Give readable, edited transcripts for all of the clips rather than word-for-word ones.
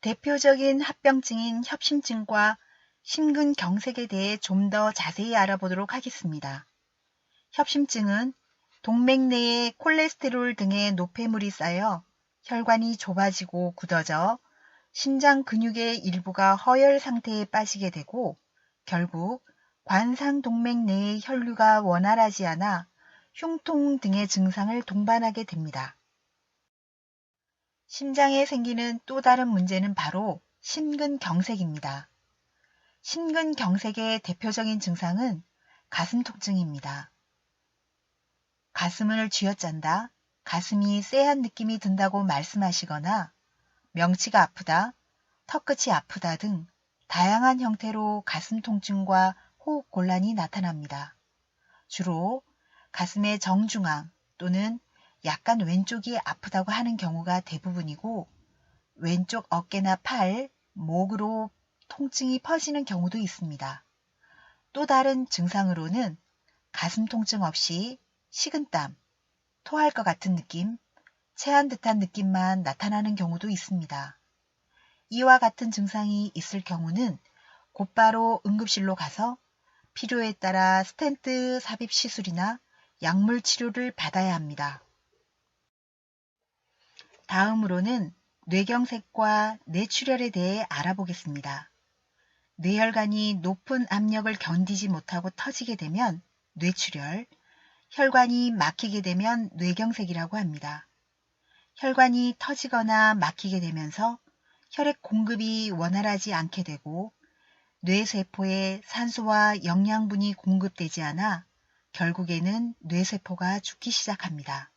대표적인 합병증인 협심증과 심근경색에 대해 좀 더 자세히 알아보도록 하겠습니다. 협심증은 동맥 내에 콜레스테롤 등의 노폐물이 쌓여 혈관이 좁아지고 굳어져 심장 근육의 일부가 허열 상태에 빠지게 되고 결국 관상동맥 내의 혈류가 원활하지 않아 흉통 등의 증상을 동반하게 됩니다. 심장에 생기는 또 다른 문제는 바로 심근경색입니다. 심근경색의 대표적인 증상은 가슴 통증입니다. 가슴을 쥐어짠다, 가슴이 쎄한 느낌이 든다고 말씀하시거나 명치가 아프다, 턱끝이 아프다 등 다양한 형태로 가슴 통증과 호흡 곤란이 나타납니다. 주로 가슴의 정중앙 또는 약간 왼쪽이 아프다고 하는 경우가 대부분이고 왼쪽 어깨나 팔, 목으로 통증이 퍼지는 경우도 있습니다. 또 다른 증상으로는 가슴 통증 없이 식은땀, 토할 것 같은 느낌, 체한 듯한 느낌만 나타나는 경우도 있습니다. 이와 같은 증상이 있을 경우는 곧바로 응급실로 가서 필요에 따라 스텐트 삽입 시술이나 약물 치료를 받아야 합니다. 다음으로는 뇌경색과 뇌출혈에 대해 알아보겠습니다. 뇌혈관이 높은 압력을 견디지 못하고 터지게 되면 뇌출혈, 혈관이 막히게 되면 뇌경색이라고 합니다. 혈관이 터지거나 막히게 되면서 혈액 공급이 원활하지 않게 되고 뇌세포에 산소와 영양분이 공급되지 않아 결국에는 뇌세포가 죽기 시작합니다.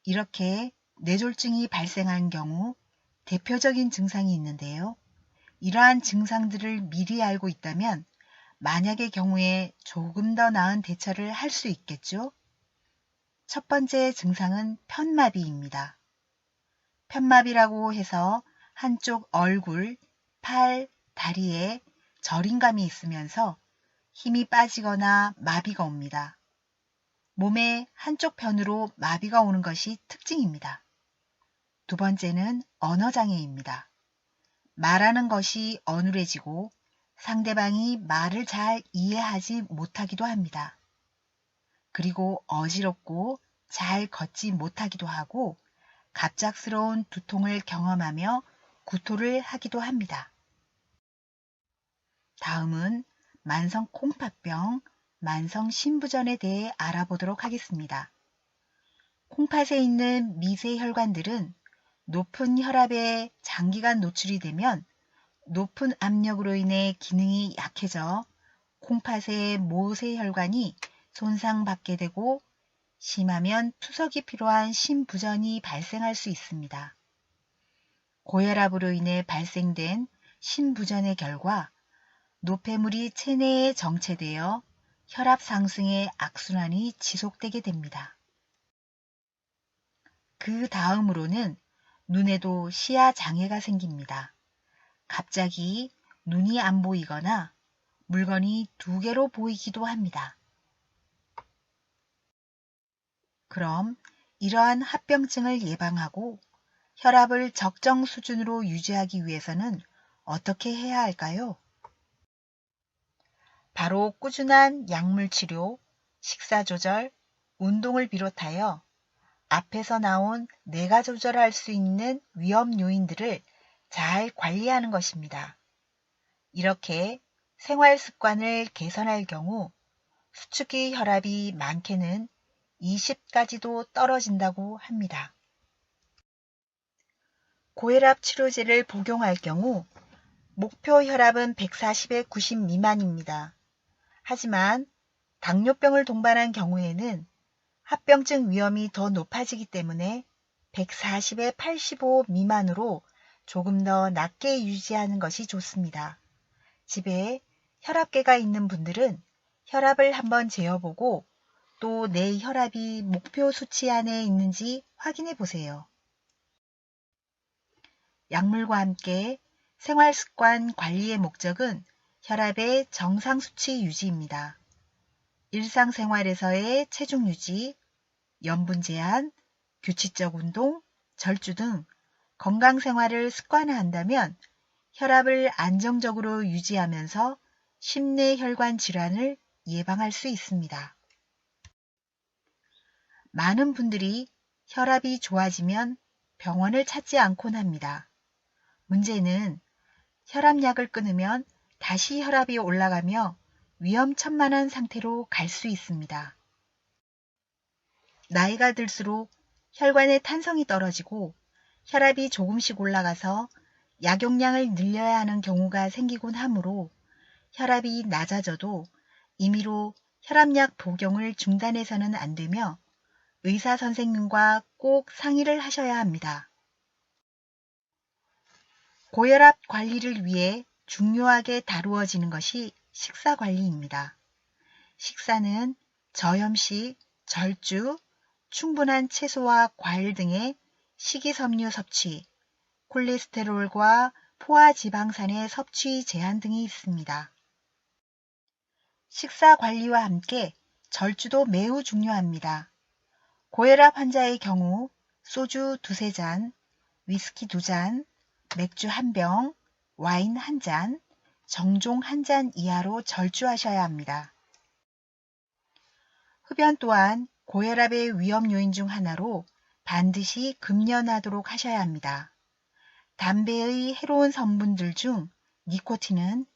이렇게 뇌졸중이 발생한 경우 대표적인 증상이 있는데요. 이러한 증상들을 미리 알고 있다면 만약의 경우에 조금 더 나은 대처를 할 수 있겠죠. 첫 번째 증상은 편마비입니다. 편마비라고 해서 한쪽 얼굴, 팔, 다리에 저림감이 있으면서 힘이 빠지거나 마비가 옵니다. 몸의 한쪽 편으로 마비가 오는 것이 특징입니다. 두 번째는 언어장애입니다. 말하는 것이 어눌해지고 상대방이 말을 잘 이해하지 못하기도 합니다. 그리고 어지럽고 잘 걷지 못하기도 하고 갑작스러운 두통을 경험하며 구토를 하기도 합니다. 다음은 만성 콩팥병, 만성 신부전에 대해 알아보도록 하겠습니다. 콩팥에 있는 미세 혈관들은 높은 혈압에 장기간 노출이 되면 높은 압력으로 인해 기능이 약해져 콩팥의 모세혈관이 손상받게 되고 심하면 투석이 필요한 신부전이 발생할 수 있습니다. 고혈압으로 인해 발생된 신부전의 결과 노폐물이 체내에 정체되어 혈압 상승의 악순환이 지속되게 됩니다. 그 다음으로는 눈에도 시야 장애가 생깁니다. 갑자기 눈이 안 보이거나 물건이 두 개로 보이기도 합니다. 그럼 이러한 합병증을 예방하고 혈압을 적정 수준으로 유지하기 위해서는 어떻게 해야 할까요? 바로 꾸준한 약물 치료, 식사 조절, 운동을 비롯하여 앞에서 나온 내가 조절할 수 있는 위험 요인들을 잘 관리하는 것입니다. 이렇게 생활 습관을 개선할 경우 수축기 혈압이 많게는 20까지도 떨어진다고 합니다. 고혈압 치료제를 복용할 경우 목표 혈압은 140에 90 미만입니다. 하지만 당뇨병을 동반한 경우에는 합병증 위험이 더 높아지기 때문에 140에 85 미만으로 조금 더 낮게 유지하는 것이 좋습니다. 집에 혈압계가 있는 분들은 혈압을 한번 재어보고 또 내 혈압이 목표 수치 안에 있는지 확인해 보세요. 약물과 함께 생활습관 관리의 목적은 혈압의 정상 수치 유지입니다. 일상생활에서의 체중 유지, 염분 제한, 규칙적 운동, 절주 등 건강 생활을 습관화한다면 혈압을 안정적으로 유지하면서 심내혈관 질환을 예방할 수 있습니다. 많은 분들이 혈압이 좋아지면 병원을 찾지 않곤 합니다. 문제는 혈압약을 끊으면 다시 혈압이 올라가며 위험천만한 상태로 갈 수 있습니다. 나이가 들수록 혈관의 탄성이 떨어지고 혈압이 조금씩 올라가서 약용량을 늘려야 하는 경우가 생기곤 하므로 혈압이 낮아져도 임의로 혈압약 복용을 중단해서는 안 되며 의사 선생님과 꼭 상의를 하셔야 합니다. 고혈압 관리를 위해 중요하게 다루어지는 것이 식사 관리입니다. 식사는 저염식, 절주, 충분한 채소와 과일 등의 식이섬유 섭취, 콜레스테롤과 포화지방산의 섭취 제한 등이 있습니다. 식사 관리와 함께 절주도 매우 중요합니다. 고혈압 환자의 경우 소주 2~3잔, 위스키 2잔, 맥주 1병, 와인 1잔, 정종 1잔 이하로 절주하셔야 합니다. 흡연 또한 고혈압의 위험 요인 중 하나로 반드시 금연하도록 하셔야 합니다. 담배의 해로운 성분들 중 니코틴은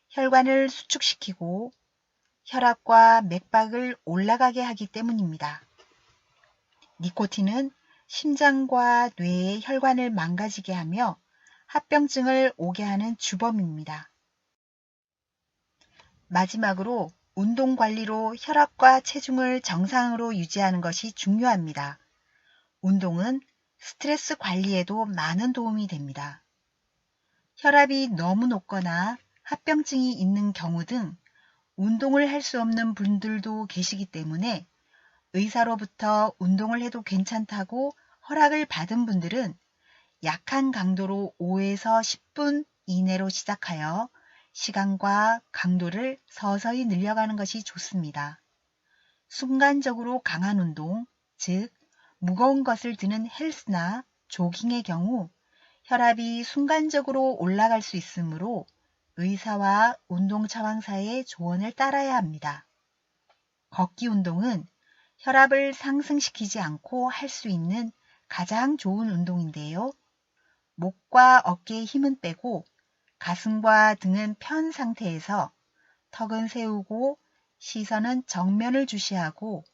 혈관을 수축시키고 혈압과 맥박을 올라가게 하기 때문입니다. 니코틴은 심장과 뇌의 혈관을 망가지게 하며 합병증을 오게 하는 주범입니다. 마지막으로 운동 관리로 혈압과 체중을 정상으로 유지하는 것이 중요합니다. 운동은 스트레스 관리에도 많은 도움이 됩니다. 혈압이 너무 높거나 합병증이 있는 경우 등 운동을 할 수 없는 분들도 계시기 때문에 의사로부터 운동을 해도 괜찮다고 허락을 받은 분들은 약한 강도로 5에서 10분 이내로 시작하여 시간과 강도를 서서히 늘려가는 것이 좋습니다. 순간적으로 강한 운동, 즉 무거운 것을 드는 헬스나 조깅의 경우 혈압이 순간적으로 올라갈 수 있으므로 의사와 운동 처방사의 조언을 따라야 합니다. 걷기 운동은 혈압을 상승시키지 않고 할 수 있는 가장 좋은 운동인데요. 목과 어깨의 힘은 빼고 가슴과 등은 편 상태에서 턱은 세우고 시선은 정면을 주시하고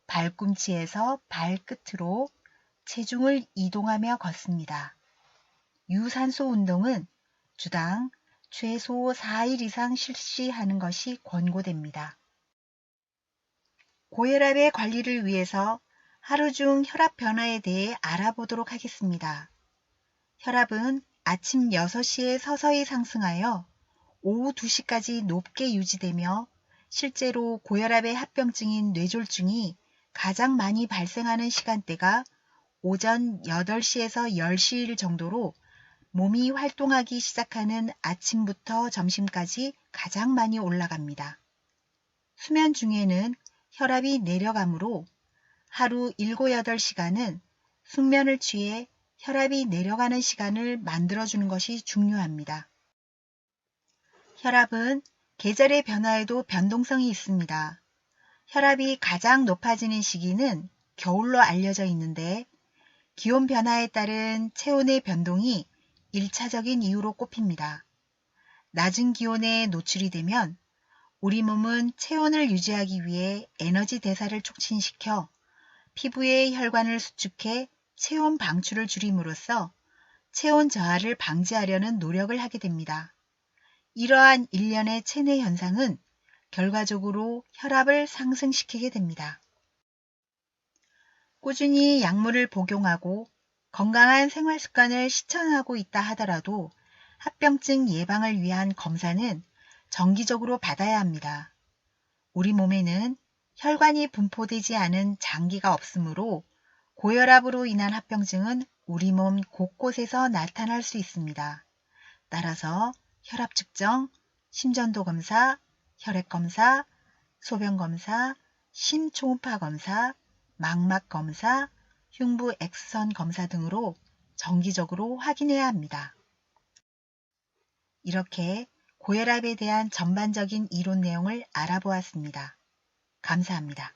발꿈치에서 발끝으로 체중을 이동하며 걷습니다. 유산소 운동은 주당 최소 4일 이상 실시하는 것이 권고됩니다. 고혈압의 관리를 위해서 하루 중 혈압 변화에 대해 알아보도록 하겠습니다. 혈압은 아침 6시에 서서히 상승하여 오후 2시까지 높게 유지되며 실제로 고혈압의 합병증인 뇌졸중이 가장 많이 발생하는 시간대가 오전 8시에서 10시 정도로 몸이 활동하기 시작하는 아침부터 점심까지 가장 많이 올라갑니다. 수면 중에는 혈압이 내려가므로 하루 7~8시간은 숙면을 취해 혈압이 내려가는 시간을 만들어주는 것이 중요합니다. 혈압은 계절의 변화에도 변동성이 있습니다. 혈압이 가장 높아지는 시기는 겨울로 알려져 있는데 기온 변화에 따른 체온의 변동이 1차적인 이유로 꼽힙니다. 낮은 기온에 노출이 되면 우리 몸은 체온을 유지하기 위해 에너지 대사를 촉진시켜 피부의 혈관을 수축해 체온 방출을 줄임으로써 체온 저하를 방지하려는 노력을 하게 됩니다. 이러한 일련의 체내 현상은 결과적으로 혈압을 상승시키게 됩니다. 꾸준히 약물을 복용하고 건강한 생활 습관을 실천하고 있다 하더라도 합병증 예방을 위한 검사는 정기적으로 받아야 합니다. 우리 몸에는 혈관이 분포되지 않은 장기가 없으므로 고혈압으로 인한 합병증은 우리 몸 곳곳에서 나타날 수 있습니다. 따라서 혈압 측정, 심전도 검사, 혈액 검사, 소변 검사, 심초음파 검사, 망막 검사, 흉부 X선 검사 등으로 정기적으로 확인해야 합니다. 이렇게 고혈압에 대한 전반적인 이론 내용을 알아보았습니다. 감사합니다.